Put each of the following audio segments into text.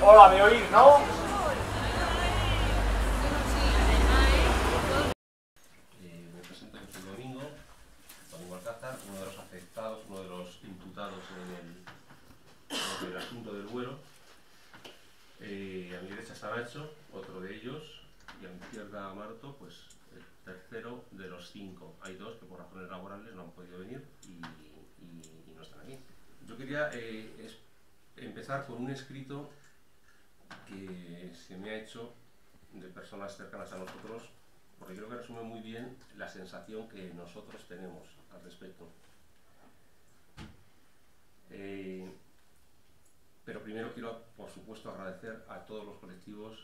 Hola, ¿me oís, no? Me presento, yo soy Domingo Alcázar, uno de los afectados, uno de los imputados en el asunto del vuelo. A mi derecha está Nacho, otro de ellos, y a mi izquierda Marto, pues el tercero de los 5. Hay 2 que por razones laborales no han podido venir y no están aquí. Yo quería empezar con un escrito que se me ha hecho de personas cercanas a nosotros, porque creo que resume muy bien la sensación que nosotros tenemos al respecto. Pero primero quiero, por supuesto, agradecer a todos los colectivos,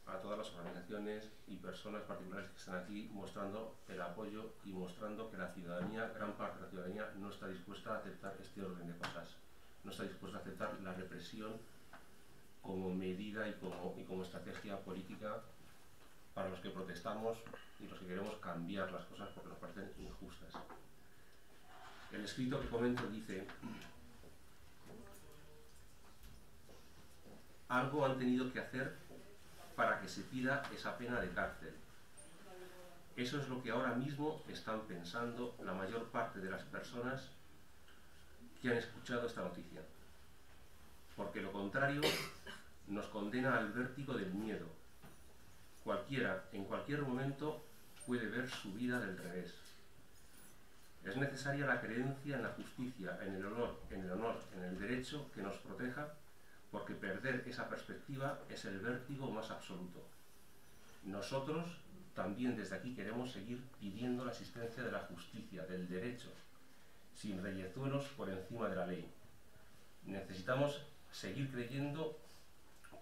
a todas las organizaciones y personas particulares que están aquí mostrando el apoyo y mostrando que la ciudadanía, gran parte de la ciudadanía, no está dispuesta a aceptar este orden de cosas. No está dispuesta a aceptar la represión como medida y como estrategia política para los que protestamos y los que queremos cambiar las cosas porque nos parecen injustas. El escrito que comento dice: algo han tenido que hacer para que se pida esa pena de cárcel. Eso es lo que ahora mismo están pensando la mayor parte de las personas que han escuchado esta noticia. Porque lo contrario nos condena al vértigo del miedo. Cualquiera, en cualquier momento, puede ver su vida del revés. Es necesaria la creencia en la justicia, en el honor, en el derecho que nos proteja, porque perder esa perspectiva es el vértigo más absoluto. Nosotros también desde aquí queremos seguir pidiendo la existencia de la justicia, del derecho, sin reyezuelos por encima de la ley. Necesitamos seguir creyendo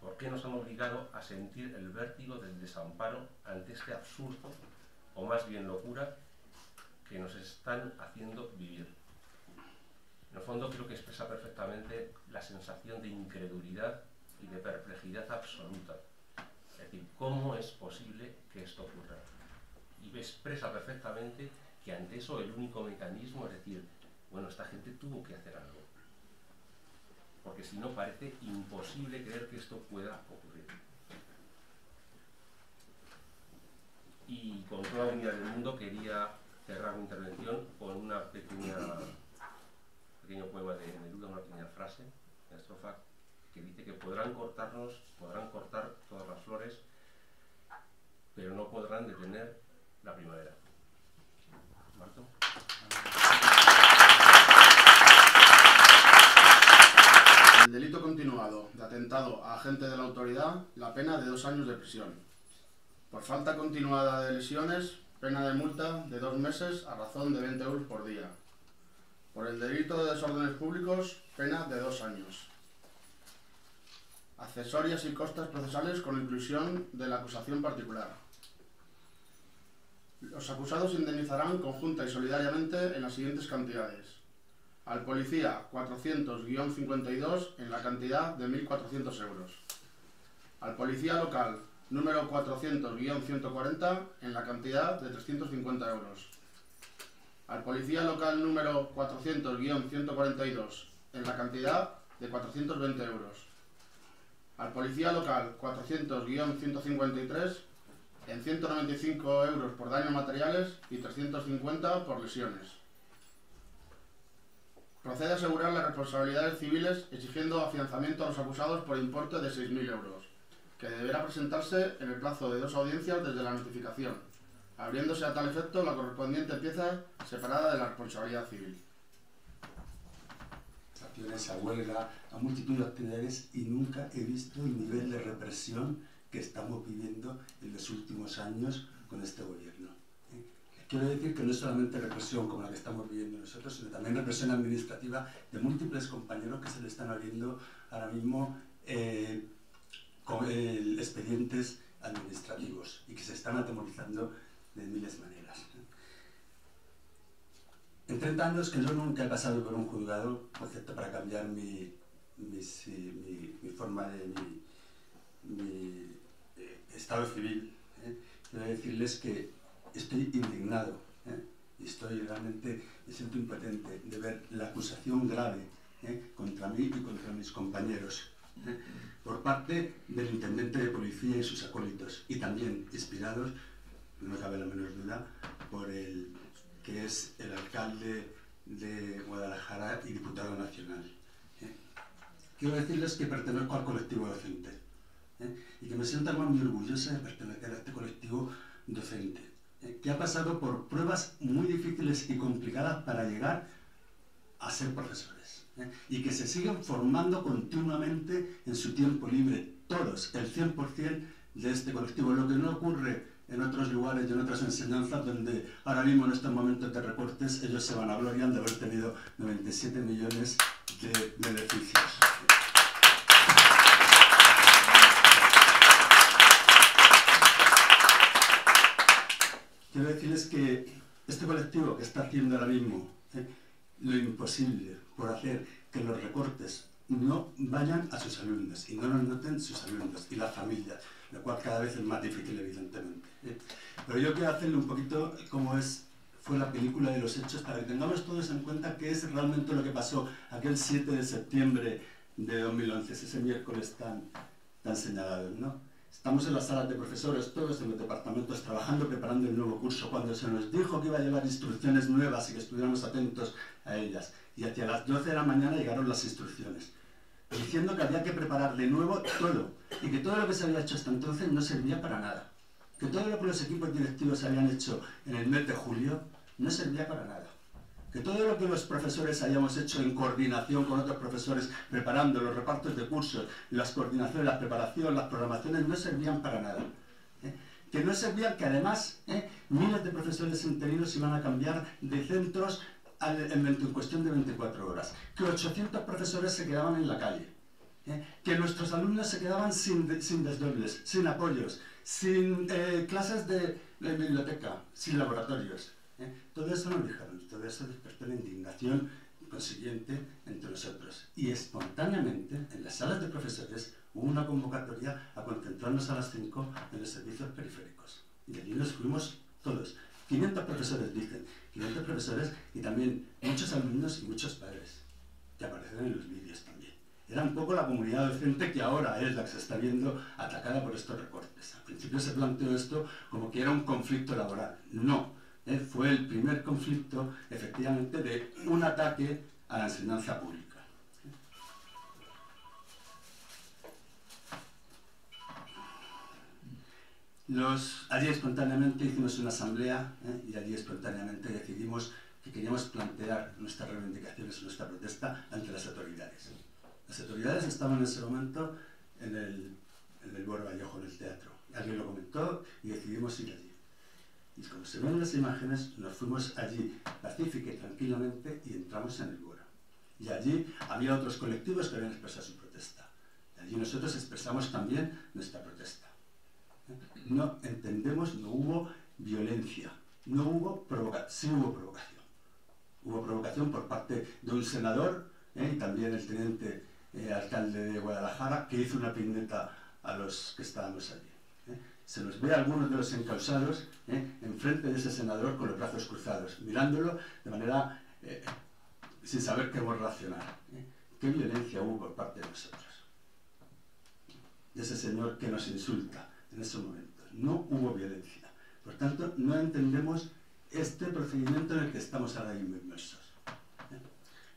porque nos han obligado a sentir el vértigo del desamparo ante este absurdo, o más bien locura, que nos están haciendo vivir. En el fondo creo que expresa perfectamente la sensación de incredulidad y de perplejidad absoluta. Es decir, ¿cómo es posible que esto ocurra? Y expresa perfectamente que ante eso el único mecanismo es decir, bueno, esta gente tuvo que hacer algo. Porque si no parece imposible creer que esto pueda ocurrir. Y con toda la unidad del mundo quería cerrar mi intervención con un pequeño poema de Neruda, una pequeña frase, una estrofa, que dice que podrán cortar todas las flores, pero no podrán detener la primavera. ¿Marto? El delito continuado de atentado a agente de la autoridad, la pena de 2 años de prisión. Por falta continuada de lesiones, pena de multa de 2 meses a razón de 20 euros por día. Por el delito de desórdenes públicos, pena de 2 años. Accesorias y costas procesales con inclusión de la acusación particular. Los acusados indemnizarán conjunta y solidariamente en las siguientes cantidades. Al policía 400-52 en la cantidad de 1.400 euros. Al policía local número 400-140 en la cantidad de 350 euros. Al policía local número 400-142 en la cantidad de 420 euros. Al policía local 400-153 en 195 euros por daños materiales y 350 por lesiones. Procede a asegurar las responsabilidades civiles exigiendo afianzamiento a los acusados por importe de 6.000 euros, que deberá presentarse en el plazo de 2 audiencias desde la notificación, abriéndose a tal efecto la correspondiente pieza separada de la responsabilidad civil. A huelga, a multitud de actividades, y nunca he visto el nivel de represión que estamos viviendo en los últimos años con este gobierno. Quiero decir que no es solamente represión como la que estamos viviendo nosotros, sino también represión administrativa de múltiples compañeros que se le están abriendo ahora mismo expedientes administrativos y que se están atemorizando de miles de maneras. En 30 años que yo nunca he pasado por un juzgado, por cierto, para cambiar mi forma de mi estado civil, quiero decirles que estoy indignado y realmente me siento impotente de ver la acusación grave contra mí y contra mis compañeros. por parte del intendente de policía y sus acólitos, y también inspirados, no cabe la menor duda, por el que es el alcalde de Guadalajara y diputado nacional. Quiero decirles que pertenezco al colectivo docente, y que me siento además muy orgullosa de pertenecer a este colectivo docente, que ha pasado por pruebas muy difíciles y complicadas para llegar a ser profesores, y que se siguen formando continuamente en su tiempo libre, todos, el 100% de este colectivo, lo que no ocurre en otros lugares y en otras enseñanzas donde ahora mismo en estos momentos de recortes ellos se vanaglorian de haber tenido 97 millones de beneficios. Quiero decirles que este colectivo que está haciendo ahora mismo lo imposible por hacer que los recortes no vayan a sus alumnos y no los noten sus alumnos y las familias, lo cual cada vez es más difícil, evidentemente. Pero yo quiero hacerle un poquito cómo fue la película de los hechos para que tengamos todos en cuenta qué es realmente lo que pasó aquel 7 de septiembre de 2011, ese miércoles tan señalado, ¿no? Estamos en las salas de profesores, todos en los departamentos, trabajando, preparando el nuevo curso, cuando se nos dijo que iba a llevar instrucciones nuevas y que estuviéramos atentos a ellas. Y hacia las 12 de la mañana llegaron las instrucciones, diciendo que había que preparar de nuevo todo, y que todo lo que se había hecho hasta entonces no servía para nada. Que todo lo que los equipos directivos habían hecho en el mes de julio no servía para nada. Que todo lo que los profesores habíamos hecho en coordinación con otros profesores, preparando los repartos de cursos, las coordinaciones, la preparación, las programaciones, no servían para nada. Que no servían, que además miles de profesores interinos iban a cambiar de centros en cuestión de 24 horas. Que 800 profesores se quedaban en la calle. Que nuestros alumnos se quedaban sin desdobles, sin apoyos, sin clases de biblioteca, sin laboratorios. Todo eso nos dijeron, todo eso despertó la indignación consiguiente entre nosotros. Y espontáneamente, en las salas de profesores, hubo una convocatoria a concentrarnos a las 5 en los servicios periféricos. Y allí nos fuimos todos. 500 profesores, dicen. 500 profesores y también muchos alumnos y muchos padres, que aparecen en los vídeos también. Era un poco la comunidad docente que ahora es la que se está viendo atacada por estos recortes. Al principio se planteó esto como que era un conflicto laboral. No. Fue el primer conflicto, efectivamente, de un ataque a la enseñanza pública. Allí espontáneamente hicimos una asamblea y allí espontáneamente decidimos que queríamos plantear nuestras reivindicaciones, nuestra protesta ante las autoridades. Las autoridades estaban en ese momento en el Boro Vallejo, en el teatro. Alguien lo comentó y decidimos ir allí. Y como se ven en las imágenes, nos fuimos allí pacífica y tranquilamente y entramos en el Boro. Y allí había otros colectivos que habían expresado su protesta. Y allí nosotros expresamos también nuestra protesta. No entendemos, no hubo violencia, no hubo provocación, sí hubo provocación. Hubo provocación por parte de un senador y también el teniente alcalde de Guadalajara, que hizo una pineta a los que estábamos allí. Se nos ve a algunos de los encausados enfrente de ese senador con los brazos cruzados, mirándolo de manera sin saber cómo reaccionar. ¿Qué violencia hubo por parte de nosotros? De ese señor que nos insulta en esos momentos. No hubo violencia. Por tanto, no entendemos este procedimiento en el que estamos ahora mismo inmersos.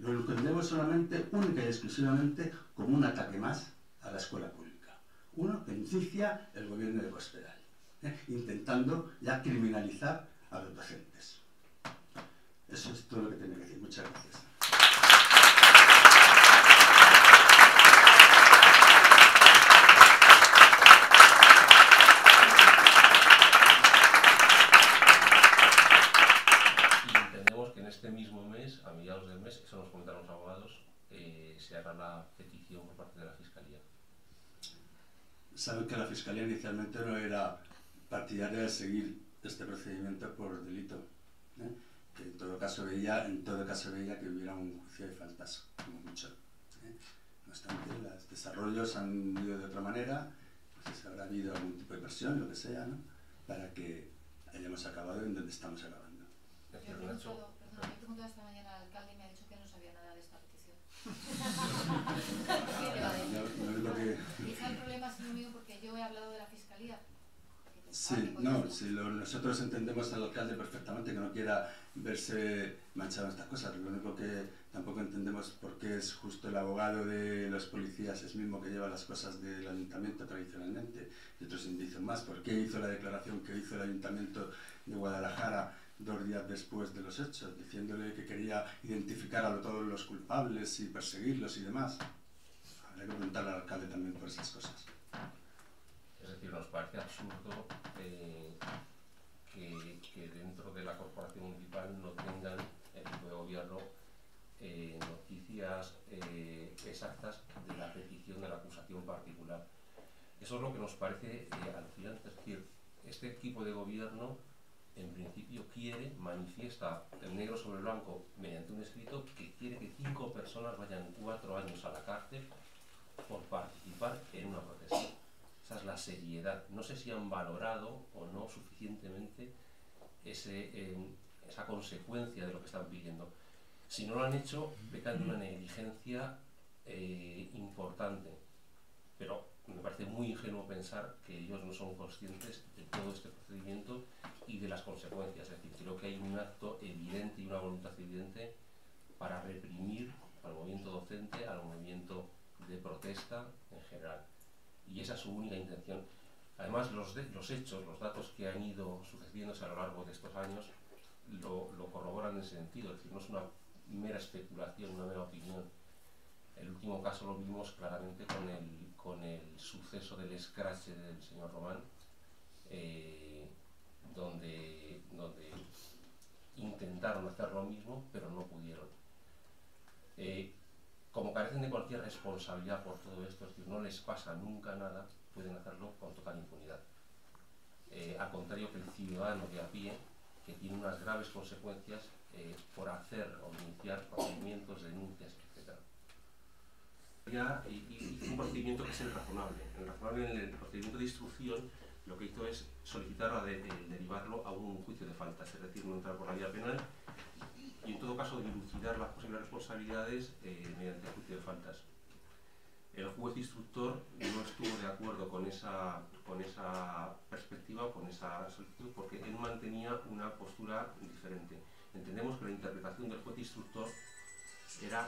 Lo entendemos solamente, única y exclusivamente, como un ataque más a la escuela pública. Uno que inicia el gobierno de Cospedal, intentando ya criminalizar a los docentes. Eso es todo lo que tengo que decir. Muchas gracias. Y entendemos que en este mismo mes, a mediados del mes, eso nos comentaron los abogados, se hará la petición por parte de la Fiscalía. Saben que la Fiscalía inicialmente no era partidaria de seguir este procedimiento por delito, que en todo caso veía que hubiera un juicio de faltas, como mucho. No obstante, los desarrollos han ido de otra manera, no sé si habrá habido algún tipo de presión, lo que sea, ¿no?, para que hayamos acabado en donde estamos acabando. Yo he preguntado esta mañana al alcalde y me ha dicho que no sabía nada de esta petición. No Sí, no, si nosotros entendemos al alcalde perfectamente que no quiera verse manchado en estas cosas. Lo único que tampoco entendemos por qué es justo el abogado de los policías es mismo que lleva las cosas del ayuntamiento tradicionalmente. Y otros indicios más. ¿Por qué hizo la declaración que hizo el ayuntamiento de Guadalajara 2 días después de los hechos, diciéndole que quería identificar a todos los culpables y perseguirlos y demás? Habría que preguntarle al alcalde también por esas cosas. Es decir, nos parece absurdo que dentro de la corporación municipal no tengan el equipo de gobierno noticias exactas de la petición de la acusación particular. Eso es lo que nos parece alucinante. Es decir, este equipo de gobierno en principio manifiesta el negro sobre el blanco mediante un escrito que quiere que 5 personas vayan 4 años a la cárcel por participar en una protesta. Esa es la seriedad. No sé si han valorado o no suficientemente esa consecuencia de lo que están pidiendo. Si no lo han hecho, pecan de una negligencia importante. Pero me parece muy ingenuo pensar que ellos no son conscientes de todo este procedimiento y de las consecuencias. Es decir, creo que hay un acto evidente y una voluntad evidente para reprimir al movimiento docente, al movimiento de protesta en general. Y esa es su única intención. Además, los hechos, los datos que han ido sucediéndose a lo largo de estos años lo corroboran en ese sentido. Es decir, no es una mera especulación, una mera opinión. El último caso lo vimos claramente con el suceso del scratch del señor Román, donde intentaron hacer lo mismo, pero no pudieron. Como carecen de cualquier responsabilidad por todo esto, es decir, no les pasa nunca nada, pueden hacerlo con total impunidad. Al contrario que el ciudadano de a pie, que tiene unas graves consecuencias por hacer o iniciar procedimientos, denuncias, etc. Y un procedimiento que es el razonable. El razonable en el procedimiento de instrucción lo que hizo es solicitar derivarlo a un juicio de faltas, es decir, no entrar por la vía penal y en todo caso dilucidar las posibles responsabilidades mediante el juicio de faltas. El juez instructor no estuvo de acuerdo con esa perspectiva, con esa solicitud, porque él mantenía una postura diferente. Entendemos que la interpretación del juez instructor era,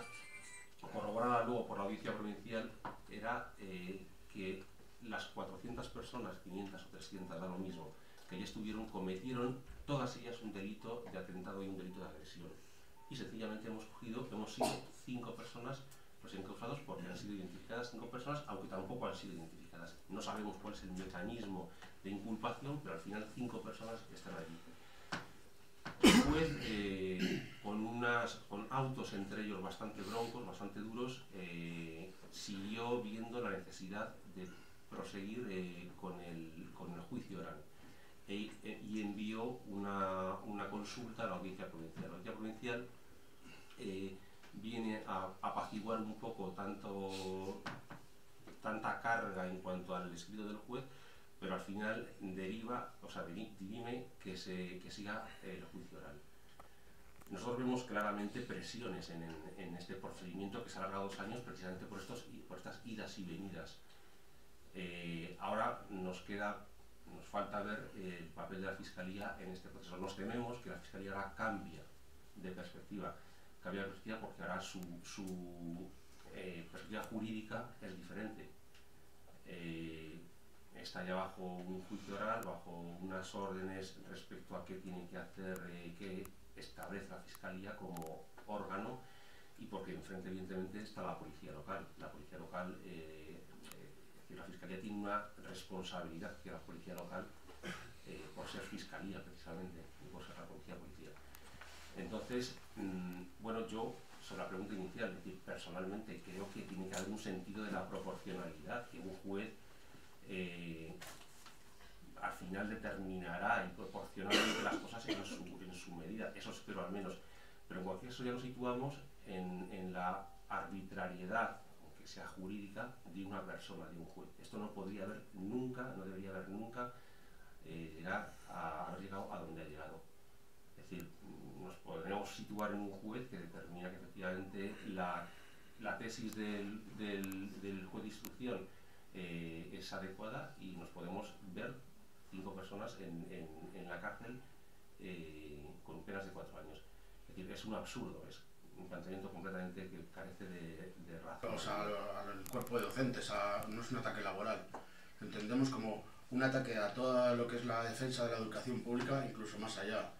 corroborada luego por la audiencia provincial, era que las 400 personas, 500 o 300, da lo mismo, que allí estuvieron, cometieron todas ellas un delito de atentado y un delito de agresión. Y sencillamente hemos sido 5 personas los encausados porque han sido identificadas 5 personas, aunque tampoco han sido identificadas. No sabemos cuál es el mecanismo de inculpación, pero al final 5 personas están allí. El juez, con autos entre ellos bastante broncos, bastante duros, siguió viendo la necesidad de proseguir con el juicio oral y envió una consulta a la audiencia provincial. La audiencia provincial viene a apaciguar un poco tanta carga en cuanto al escrito del juez, pero al final dirime que siga el juicio oral. Nosotros vemos claramente presiones en este procedimiento que se ha alargado 2 años precisamente por estas idas y venidas. Ahora nos falta ver el papel de la Fiscalía en este proceso. Nos tememos que la Fiscalía ahora cambia de perspectiva, porque ahora su perspectiva jurídica es diferente. Está ya bajo un juicio oral, bajo unas órdenes respecto a qué tiene que hacer, qué establece la Fiscalía como órgano, y porque enfrente evidentemente está la Policía Local. La Policía Local, la Fiscalía tiene una responsabilidad que la Policía Local, por ser Fiscalía precisamente, y por ser la Policía. Entonces, bueno, yo, sobre la pregunta inicial, es decir, personalmente creo que tiene que haber un sentido de la proporcionalidad, que un juez al final determinará y proporcionalmente las cosas en su medida, eso espero al menos. Pero en cualquier caso ya nos situamos en la arbitrariedad, aunque sea jurídica, de una persona, de un juez. Esto no podría haber nunca, no debería haber nunca haber llegado a donde ha llegado. Es decir, nos podríamos situar en un juez que determina que efectivamente la tesis del juez de instrucción es adecuada, y nos podemos ver 5 personas en la cárcel con penas de 4 años. Es decir, es un absurdo, es un planteamiento completamente que carece de razón. O sea, al cuerpo de docentes, no es un ataque laboral. Lo entendemos como un ataque a todo lo que es la defensa de la educación pública, incluso más allá.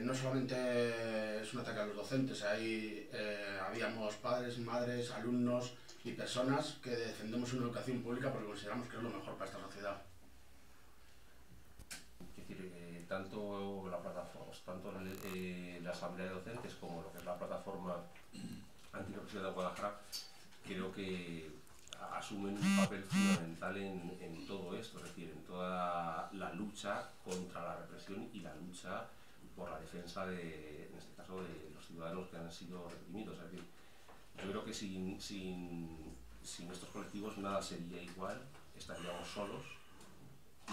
No solamente es un ataque a los docentes, ahí habíamos padres, madres, alumnos y personas que defendemos una educación pública porque consideramos que es lo mejor para esta sociedad. Es decir, tanto la plataforma, tanto la Asamblea de Docentes como lo que es la plataforma antirepresiva de Guadalajara, creo que asumen un papel fundamental en todo esto, es decir, en toda la lucha contra la represión y la lucha por la defensa en este caso, de los ciudadanos que han sido reprimidos. Es decir, yo creo que sin estos colectivos nada sería igual, estaríamos solos,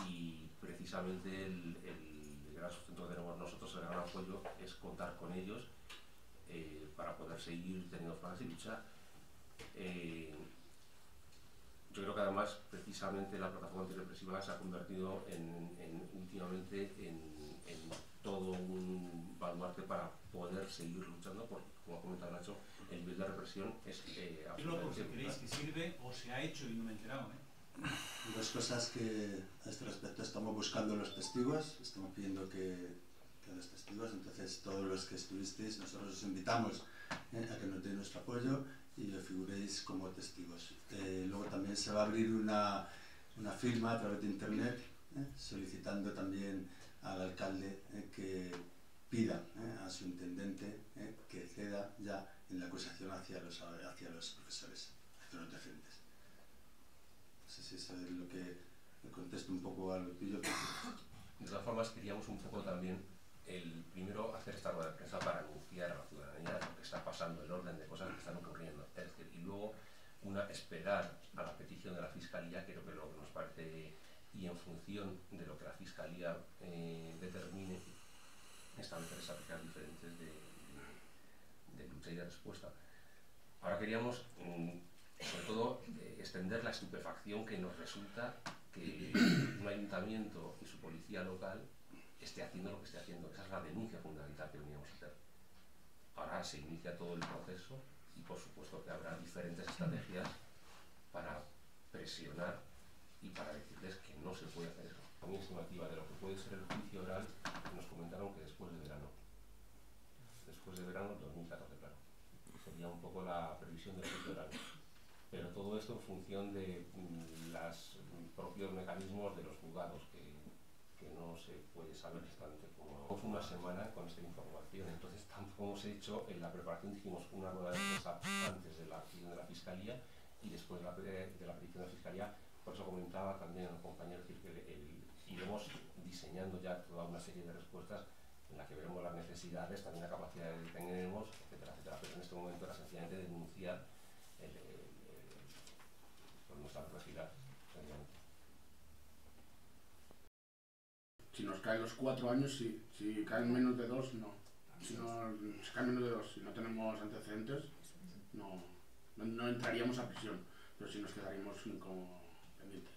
y precisamente el gran sustento que tenemos nosotros, el gran apoyo, es contar con ellos para poder seguir teniendo fuerzas y luchar. Yo creo que además, precisamente, la plataforma antirrepresiva se ha convertido últimamente en todo un baluarte para poder seguir luchando, porque, como ha comentado Nacho, el nivel de represión es absolutamente... ¿Lo consideráis que sirve o se ha hecho y no me he enterado? Dos cosas que a este respecto: estamos buscando los testigos, estamos pidiendo que los testigos, entonces todos los que estuvisteis, nosotros os invitamos a que nos deis nuestro apoyo y os figuréis como testigos. Luego también se va a abrir una firma a través de internet solicitando también al alcalde que pida a su intendente que ceda ya en la acusación hacia los profesores, hacia los docentes. No sé si eso es lo que me contesto un poco a lo tuyo. De todas formas, queríamos un poco también primero hacer esta rueda de prensa para anunciar a la ciudadanía lo que está pasando, el orden de cosas que están ocurriendo, es decir, y luego esperar a la petición de la Fiscalía, creo que lo que nos parece, y en función de lo que la Fiscalía determine, establecer estrategias diferentes de lucha y de respuesta. Ahora queríamos, sobre todo, extender la estupefacción que nos resulta que un ayuntamiento y su policía local esté haciendo lo que esté haciendo. Esa es la denuncia fundamental que veníamos a hacer. Ahora se inicia todo el proceso y, por supuesto, que habrá diferentes estrategias para presionar y para decirles que no se puede hacer eso. Muy estimativa de lo que puede ser el juicio oral, nos comentaron que después de verano. Después de verano 2014, claro. Sería un poco la previsión del juicio oral. Pero todo esto en función de los propios mecanismos de los juzgados, que no se puede saber exactamente cómo. Fue una semana con esta información, entonces tampoco hemos hecho, en la preparación hicimos una rueda de prensa antes de la petición de la Fiscalía y después de la petición de la Fiscalía. Por eso comentaba también el compañero que iremos diseñando ya toda una serie de respuestas en la que veremos las necesidades, también la capacidad que tenemos, etcétera, etcétera. Pero en este momento era sencillamente denunciar por nuestra fragilidad. Si nos caen los 4 años, sí. Si caen menos de 2, no. Si caen menos de 2, si no tenemos antecedentes, no entraríamos a prisión, pero sí nos quedaríamos como pendientes.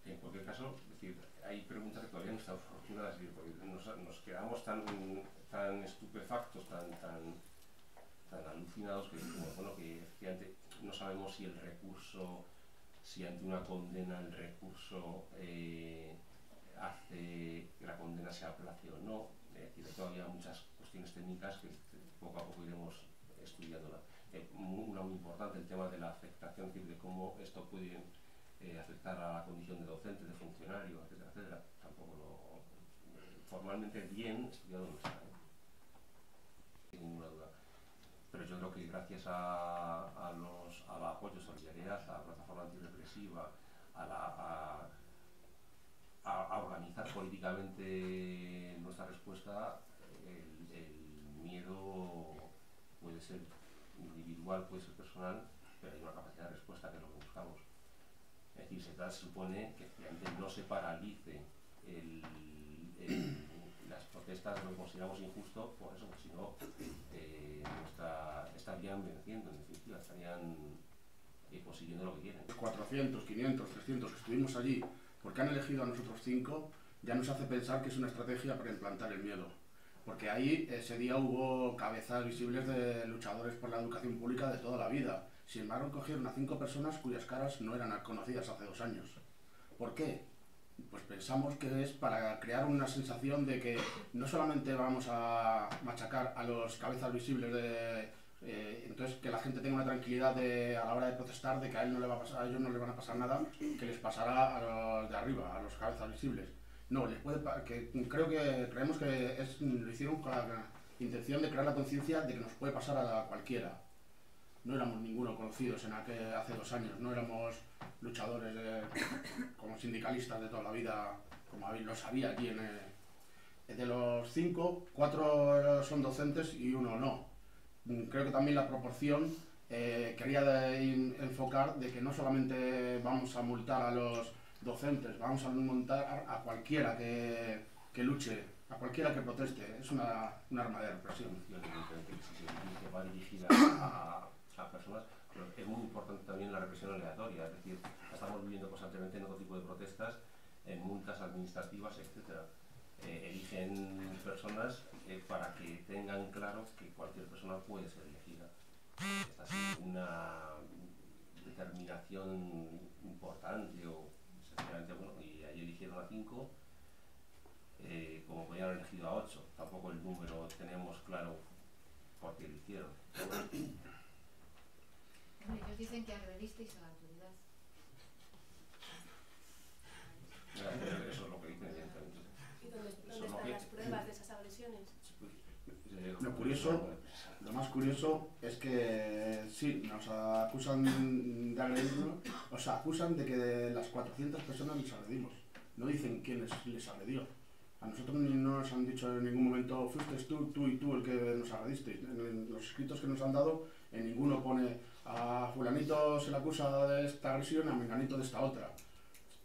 En cualquier caso, es decir, hay preguntas que todavía no están formuladas, porque nos quedamos tan estupefactos, tan alucinados que, bueno, que efectivamente no sabemos si el recurso, si ante una condena el recurso hace que la condena sea aplace o no. Es decir, hay todavía muchas cuestiones técnicas que poco a poco iremos estudiándola. Una muy importante, el tema de la afectación, es decir, de cómo esto puede afectar a la condición de docente, de funcionario, etcétera, etcétera. Tampoco formalmente bien estudiado no está, sin ninguna duda. Pero yo creo que gracias al apoyo, solidaridad, a la plataforma antirrepresiva, a organizar políticamente nuestra respuesta, el miedo puede ser individual, puede ser personal, pero hay una capacidad de respuesta que es lo que buscamos. Es decir, se supone que no se paralice las protestas de lo que consideramos injusto, por eso, porque si no estarían venciendo, en definitiva, estarían consiguiendo lo que quieren. 400, 500, 300 que estuvimos allí, porque han elegido a nosotros 5, ya nos hace pensar que es una estrategia para implantar el miedo. Porque ahí ese día hubo cabezas visibles de luchadores por la educación pública de toda la vida. Sin embargo, cogieron a 5 personas cuyas caras no eran conocidas hace 2 años. ¿Por qué? Pues pensamos que es para crear una sensación de que no solamente vamos a machacar a los cabezas visibles entonces que la gente tenga una tranquilidad a la hora de protestar, de que a ellos no les van a pasar nada que les pasará a los de arriba, a los cabezas visibles. No, creemos que lo hicieron con la intención de crear la conciencia de que nos puede pasar a cualquiera. No éramos ninguno conocidos hace 2 años, no éramos luchadores como sindicalistas de toda la vida, como lo sabía allí. De los 5, 4 son docentes y 1 no. Creo que también la proporción quería enfocar de que no solamente vamos a multar a los docentes, vamos a multar a cualquiera que luche, a cualquiera que proteste. Es un arma de represión. Que va dirigida a personas, pero es muy importante también la represión aleatoria, es decir, estamos viviendo constantemente en otro tipo de protestas, en multas administrativas, etc. Eligen personas para que tengan claro que cualquier persona puede ser elegida. Esta es una determinación importante, o sencillamente, bueno, y ahí eligieron a 5, como podían haber elegido a 8, tampoco el número tenemos claro por qué lo hicieron. Ellos dicen que agredisteis a la autoridad. Eso es lo que dicen, evidentemente. ¿Y dónde están las pruebas de esas agresiones? Lo más curioso es que sí, nos acusan de agredirnos, o sea, acusan de que de las 400 personas les agredimos. No dicen quién les agredió. A nosotros no nos han dicho en ningún momento, fuiste tú y tú el que nos agredisteis. En los escritos que nos han dado, en ninguno pone a fulanito se le acusa de esta agresión, a menganito de esta otra.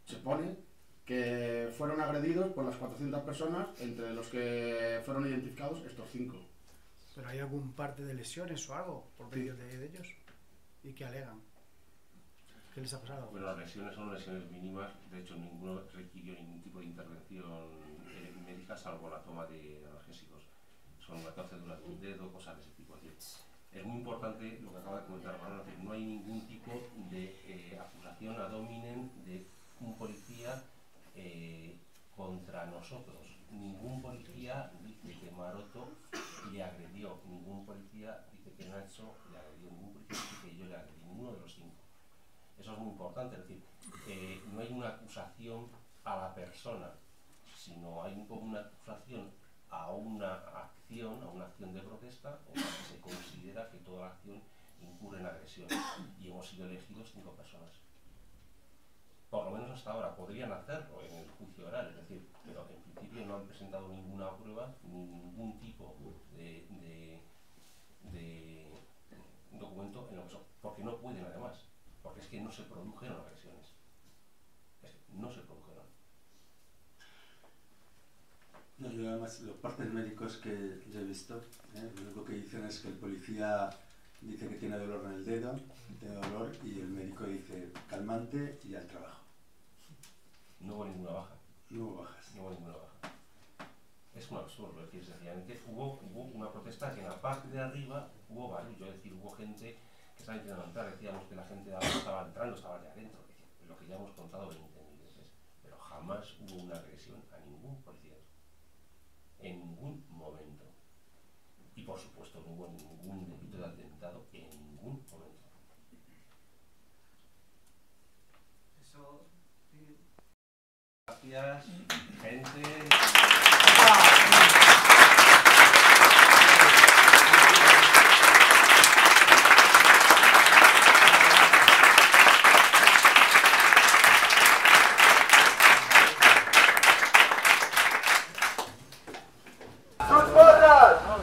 Se pone que fueron agredidos por las 400 personas, entre los que fueron identificados estos 5. ¿Pero hay algún parte de lesiones o algo por medio de ellos? ¿Y qué alegan? ¿Qué les ha pasado? Bueno, las lesiones son lesiones mínimas, de hecho ninguno requirió ningún tipo de intervención médica salvo la toma de analgésicos. Son una torcedura de un dedo, cosas de ese tipo. Es muy importante lo que acaba de comentar Manuel, no hay ningún tipo de acusación ad hominem de un policía contra nosotros. Ningún policía dice que Maroto le agredió, ningún policía dice que Nacho le agredió, ningún policía dice que yo le agredí, ninguno de los 5. Eso es muy importante, es decir, no hay una acusación a la persona, sino hay como una acusación a una acción de protesta en la que se considera que toda la acción incurre en agresión, y hemos sido elegidos 5 personas. Por lo menos hasta ahora podrían hacerlo en el juicio oral, es decir, pero en principio no han presentado ninguna prueba, ningún tipo de documento en lo que son, porque no pueden además, porque es que no se produjeron agresiones, no se produjeron. No, yo además los partes médicos que yo he visto, lo único que dicen es que el policía dice que tiene dolor en el dedo, tiene dolor, y el médico dice calmante y al trabajo. No hubo ninguna baja. No hubo bajas. No hubo ninguna baja. Es un absurdo, es decir, sencillamente hubo una protesta que en la parte de arriba hubo barullo, es decir, hubo gente que estaba intentando entrar, decíamos que la gente de abajo estaba entrando, estaba de adentro, lo que ya hemos contado 20.000 veces, pero jamás hubo una agresión a ningún policía. En ningún momento. Y por supuesto no hubo ningún delito de atentado en ningún momento. Eso... Gracias, gente.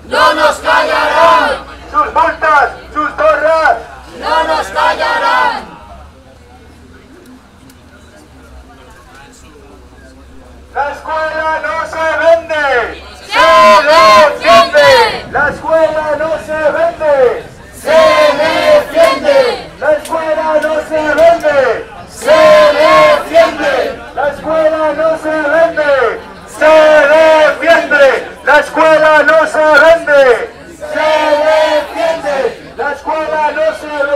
¡No nos callarán! ¡Sus multas! ¡Sus porras! ¡No nos callarán! ¡La escuela no se vende! ¡Se defiende! ¡La escuela no se vende! ¡Se defiende! ¡La escuela no escuela no se ve.